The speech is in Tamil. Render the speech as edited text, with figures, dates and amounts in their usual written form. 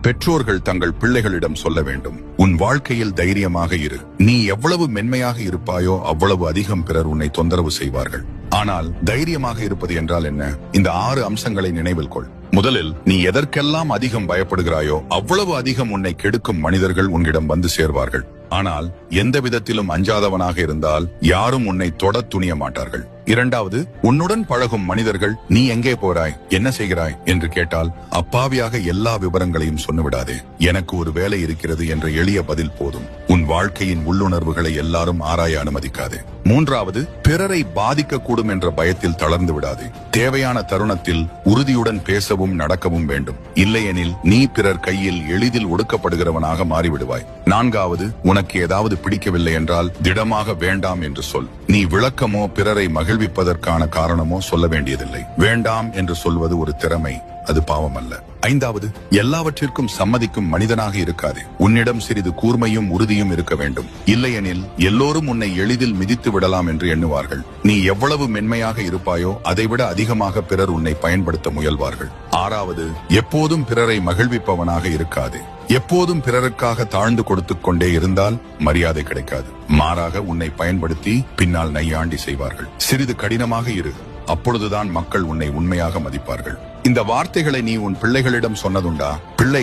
பெற்றோர்கள் தங்கள் பிள்ளைகளிடம் சொல்ல வேண்டும், உன் வாழ்க்கையில் தைரியமாக இரு. நீ எவ்வளவு மென்மையாக இருப்பாயோ அவ்வளவு அதிகம் பிறர் உன்னை தொந்தரவு செய்வார்கள். ஆனால் தைரியமாக இருப்பது என்றால் என்ன? இந்த 6 அம்சங்களை நினைவில் கொள். முதலில், நீ எதற்கெல்லாம் அதிகம் பயப்படுகிறாயோ அவ்வளவு அதிகம் உன்னை கெடுக்கும் மனிதர்கள் உன்னிடம் வந்து சேர்வார்கள். ஆனால் எந்த விதத்திலும் அஞ்சாதவனாக இருந்தால் யாரும் உன்னை தொட துணிய மாட்டார்கள். இரண்டாவது, உன்னுடன் பழகும் மனிதர்கள் நீ எங்கே போறாய், என்ன செய்கிறாய் என்று கேட்டால் அப்பாவியாக எல்லா விவரங்களையும் சொன்னுவிடாதே. எனக்கு ஒரு வேலை இருக்கிறது என்ற எளிய பதில் போதும். உன் வாழ்க்கையின் உள்ளுணர்வுகளை எல்லாரும் ஆராய அனுமதிக்காதே. மூன்றாவது, பிறரை பாதிக்க கூடும் என்ற பயத்தில் தளர்ந்து விடாதே. தேவையான தருணத்தில் உறுதியுடன் பேசவும் நடக்கவும் வேண்டும். இல்லையெனில் நீ பிறர் கையில் எளிதில் ஒடுக்கப்படுகிறவனாக மாறிவிடுவாய். நான்காவது, உனக்கு ஏதாவது பிடிக்கவில்லை என்றால் திடமாக வேண்டாம் என்று சொல். நீ விளக்கமோ பிறரை மகிழ்விப்பதற்கான காரணமோ சொல்ல வேண்டியதில்லை. வேண்டாம் என்று சொல்வது ஒரு திறமை, அது பாவம் அல்ல. ஐந்தாவது, எல்லாவற்றிற்கும் சம்மதிக்கும் மனிதனாக இருக்காதே. உன்னிடம் சிறிது கூர்மையும் உறுதியும் இருக்க வேண்டும். இல்லையெனில் எல்லோரும் உன்னை எளிதில் மிதித்து விடலாம் என்று எண்ணுவார்கள். நீ எவ்வளவு மென்மையாக இருப்பாயோ அதைவிட அதிகமாக பிறர் உன்னை பயன்படுத்த முயல்வார்கள். ஆறாவது, எப்போதும் பிறரை மகிழ்விப்பவனாக இருக்காதே. எப்போதும் பிறருக்காக தாழ்ந்து கொடுத்துக் கொண்டே இருந்தால் மரியாதை கிடைக்காது. மாறாக உன்னை பயன்படுத்தி பின்னால் நையாண்டி செய்வார்கள். சிறிது கடினமாக இரு, அப்பொழுதுதான் மக்கள் உன்னை உண்மையாக மதிப்பார்கள். இந்த வார்த்தைகளை நீ உன் பிள்ளைகளிடம் சொன்னதுண்டா? பிள்ளை